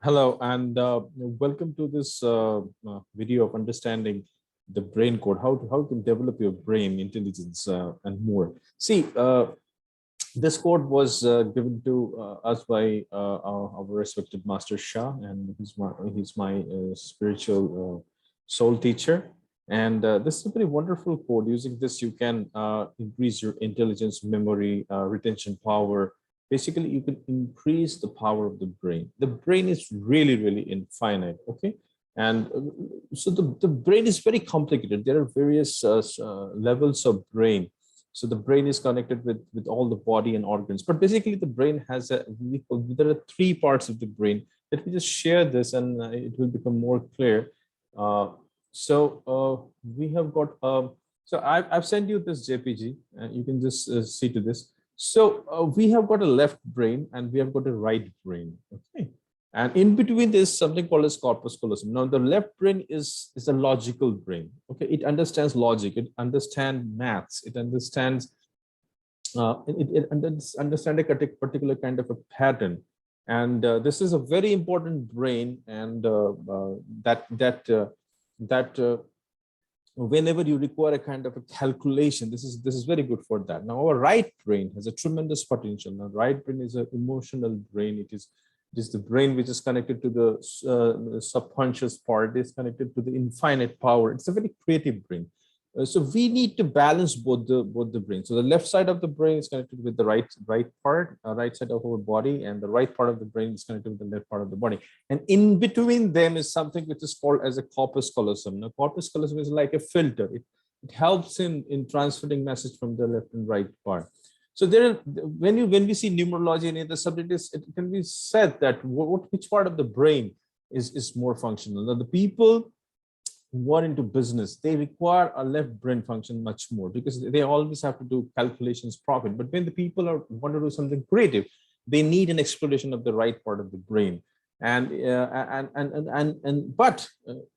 Hello, and welcome to this video of understanding the brain code, how you can develop your brain intelligence and more. See, this code was given to us by our respected Master Shah, and he's my spiritual soul teacher. And this is a very wonderful code. Using this, you can increase your intelligence, memory, retention power. Basically, you can increase the power of the brain. The brain is really, really infinite. Okay. And so the brain is very complicated. There are various levels of brain. So the brain is connected with all the body and organs, but basically the brain has there are three parts of the brain. Let me just share this, and it will become more clear. We have got so I've sent you this JPG, and you can just see to this. So we have got a left brain and we have got a right brain. Okay. And in between there's something called as corpus callosum. Now the left brain is a logical brain. Okay, it understands logic, it understands maths, it understands understand a particular kind of a pattern. And this is a very important brain, and that whenever you require a kind of a calculation, this is very good for that. Now our right brain has a tremendous potential. Now right brain is an emotional brain. It is the brain which is connected to the subconscious part. It is connected to the infinite power. It's a very creative brain. So we need to balance both the brains. So the left side of the brain is connected with the right part, right side of our body, and the right part of the brain is connected with the left part of the body. And in between them is something which is called as a corpus callosum. Now corpus callosum is like a filter. It helps in transferring message from the left and right part. So there, when we see numerology in the subject, it can be said that which part of the brain is more functional. Now the people who are into business, they require a left brain function much more, because they always have to do calculations, profit. But when the people want to do something creative, they need an exploration of the right part of the brain. But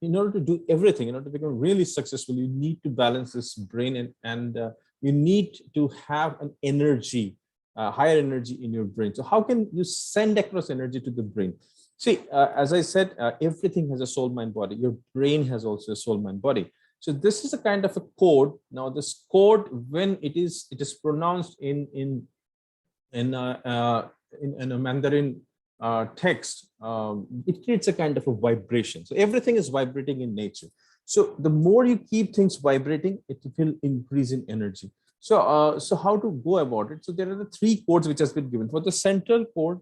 in order to do everything, in order to become really successful, you need to balance this brain, and you need to have an energy, higher energy in your brain. So how can you send across energy to the brain? See, as I said, everything has a soul, mind, body. Your brain has also a soul, mind, body. So this is a kind of a code. Now this code, when it is pronounced in a Mandarin text, it creates a kind of a vibration. So everything is vibrating in nature. So the more you keep things vibrating, it will increase in energy. So how to go about it? So there are the three codes which has been given. For the central code,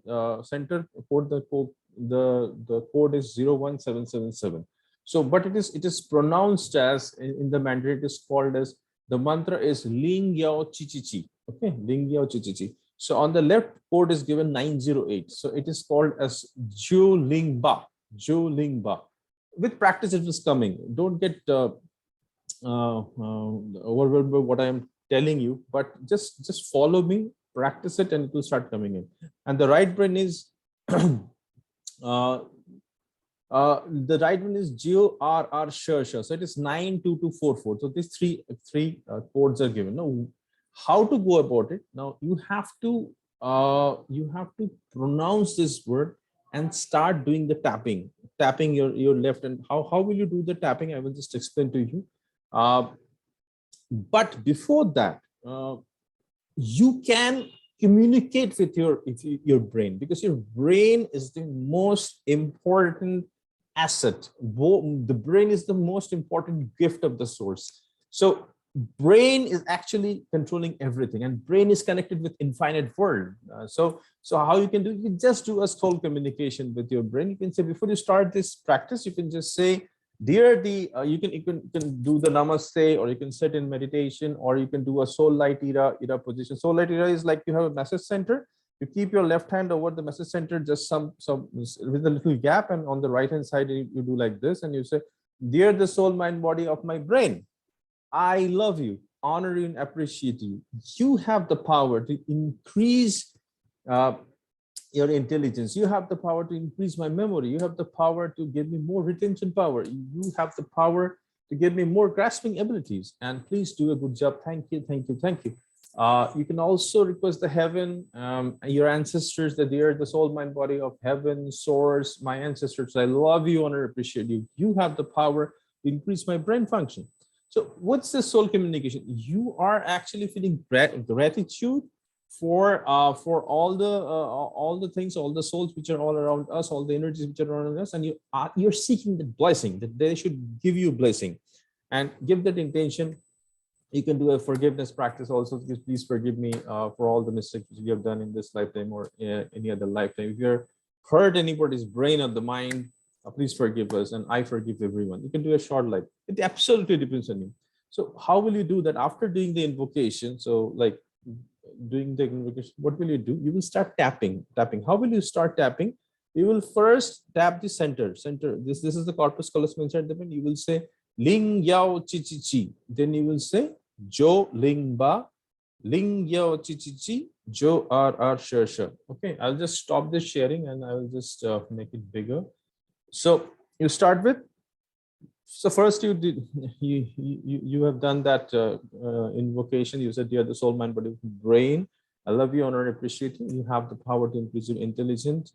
the code is 01777. So but it is pronounced as, in the Mandarin, it is called as, the mantra is Ling Yao Chi Chi Chi. Okay, Ling Yao Chi Chi Chi. So on the left code is given 908. So it is called as Jiu Ling Ba. Jiu Ling Ba. With practice it is coming. Don't get overwhelmed by what I am telling you, but just follow me, practice it, and it will start coming in. And the right brain is the right one is Geo RR Sure. So it is 92244. So these three codes are given. Now, how to go about it? Now you have to pronounce this word and start doing the tapping your left. And how will you do the tapping? I will just explain to you. But before that, you can communicate with your brain, because your brain is the most important asset. The brain is the most important gift of the source. So brain is actually controlling everything, and brain is connected with infinite world. So how you can do, you can just do a soul communication with your brain. You can say, before you start this practice, you can just say, dear the you can do the namaste, or you can sit in meditation, or you can do a soul light ira position. Soul light ira is like, you have a message center, you keep your left hand over the message center, just some with a little gap, and on the right hand side you do like this, and you say, dear the soul, mind, body of my brain, I love you, honor you, and appreciate you. You have the power to increase your intelligence. You have the power to increase my memory. You have the power to give me more retention power. You have the power to give me more grasping abilities. And please do a good job. Thank you, thank you, thank you. You can also request the heaven, your ancestors, that they are the soul, mind, body of heaven, source, my ancestors. I love you, honor, appreciate you. You have the power to increase my brain function. So what's the soul communication? You are actually feeling gratitude for all the things, all the souls which are all around us, all the energies which are around us, and you're seeking the blessing, that they should give you blessing, and give that intention. You can do a forgiveness practice also. Please forgive me for all the mistakes you have done in this lifetime or any other lifetime. If you're hurt anybody's brain or the mind, please forgive us, and I forgive everyone. You can do a short life. It absolutely depends on you. So how will you do that after doing the invocation? So like doing the invocation, what will you do? You will start tapping. How will you start tapping? You will first tap the center. This is the corpus callosum inside the brain. You will say Ling Yao Chi Chi Chi. Then you will say Jo Ling Ba, Ling Yao Chi Chi Chi, Jo R Sha Sha. Okay, I'll just stop this sharing and I will just make it bigger. So you start with. So first you have done that invocation. You said you are the soul, mind, body, brain. I love you, honor, appreciate you. You have the power to increase your intelligence,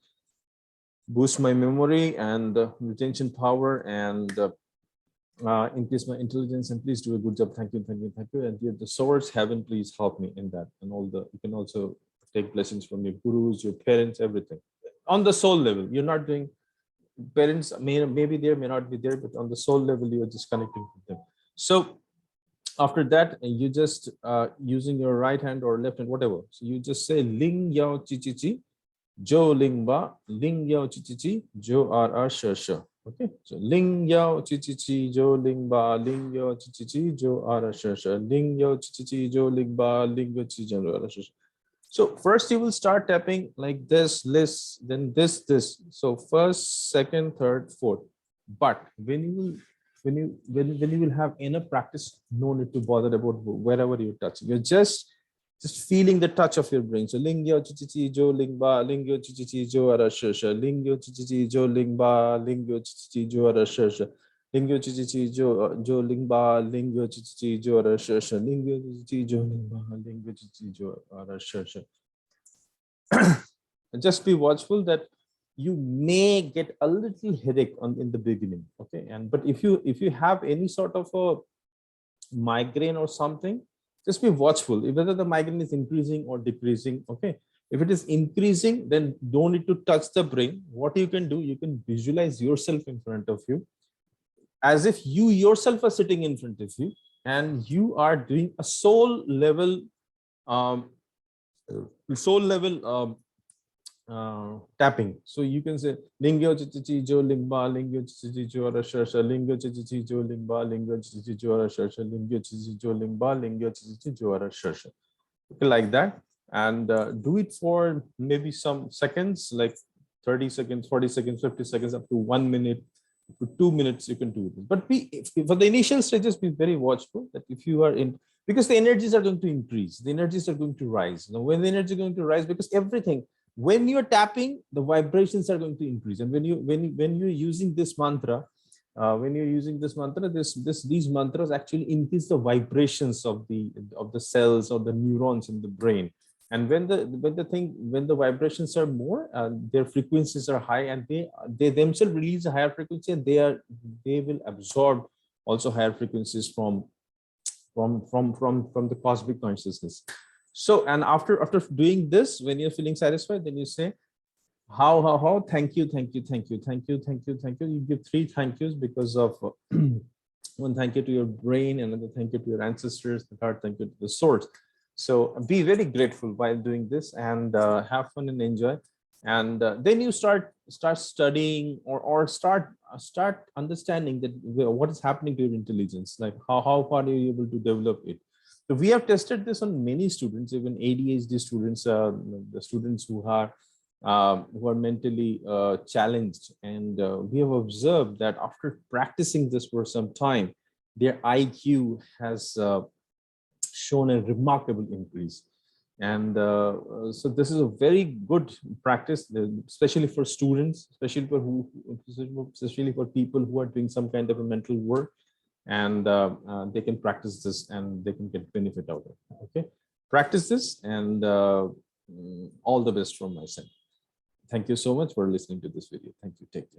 boost my memory and retention power, and increase my intelligence, and please do a good job. Thank you. And you're the source, heaven, please help me in that. And you can also take blessings from your gurus, your parents, everything. On the soul level, you're not doing, parents maybe there, may not be there, but on the soul level, you are just connecting with them. So after that, you just using your right hand or left hand, whatever. So you just say Ling Yao Chi Chi Chi, Jo Ling Ba, Ling Yao Chi Chi Chi, Jo R Sha Sha. Okay, so Ling Yao Chi Chi Chi, Jo Ling Ba, Ling Yao Chi Chi Chi, Jo R Sha Sha, Ling Yao Chi Chi Chi, Jo Ling Ba, Ling Yao Chi Chi, Jo R Sha Sha. So first you will start tapping like this, then this. So first, second, third, fourth. But when you will have enough practice, no need to bother about wherever you touch. You're just feeling the touch of your brain. So Ling Yao Chi Chi Chi, Jo Ling Ba, Ling Yao Chi Chi Chi, Jo Ara Sha Sha, Ling Yao Chi Chi Chi, Jo Ling Ba, Ling Yao Chi Chi Chi, Jo Ara Sha Sha. Ling Yao Chi Chi Chi, Jo Ling Ba, Ling Yao Chi Chi Chi, Jo Ara Sha Sha, Ling Yao Chi Chi Chi, Jo Ling Ba, Ling Yao Chi Chi Chi, Jo Ara Sha Sha. Just be watchful that you may get a little headache in the beginning, okay? But if you have any sort of a migraine or something, just be watchful whether the migraine is increasing or decreasing, okay? If it is increasing, then don't need to touch the brain. What you can do, you can visualize yourself in front of you as if you yourself are sitting in front of you, and you are doing a soul level tapping. So you can say Lingyo Chichi Jo Lingba, Lingyo Chichi Jo Rashasha, Lingyo Chichi Jo Lingba, Lingyo Chichi Jo Rashasha, Lingyo Chichi Jo Lingba, Lingyo Chichi Jo Rashasha. Okay, like that. And do it for maybe some seconds, like 30 seconds, 40 seconds, 50 seconds, up to 1 minute, to 2 minutes, you can do this. But for the initial stages, be very watchful that if you are in, because the energies are going to increase, the energies are going to rise. Now, when the energy is going to rise, because everything, when you're tapping, the vibrations are going to increase. And when you're using this mantra, these mantras actually increase the vibrations of the cells or the neurons in the brain. And when the vibrations are more, their frequencies are high, and they themselves release a higher frequency, and they will absorb also higher frequencies from the cosmic consciousness. So, and after doing this, when you're feeling satisfied, then you say how thank you. You give 3 thank yous because of one thank you to your brain, another thank you to your ancestors, the third thank you to the source. So be very grateful while doing this, and have fun and enjoy. And then you start studying or start understanding that what is happening to your intelligence, like how far are you able to develop it. So we have tested this on many students, even ADHD students, the students who are mentally challenged, and we have observed that after practicing this for some time, their IQ has shown a remarkable increase. And so this is a very good practice, especially for students, especially for people who are doing some kind of a mental work, and they can practice this and they can get benefit out of it. Okay, practice this, and all the best from my side. Thank you so much for listening to this video. Thank you. Take care.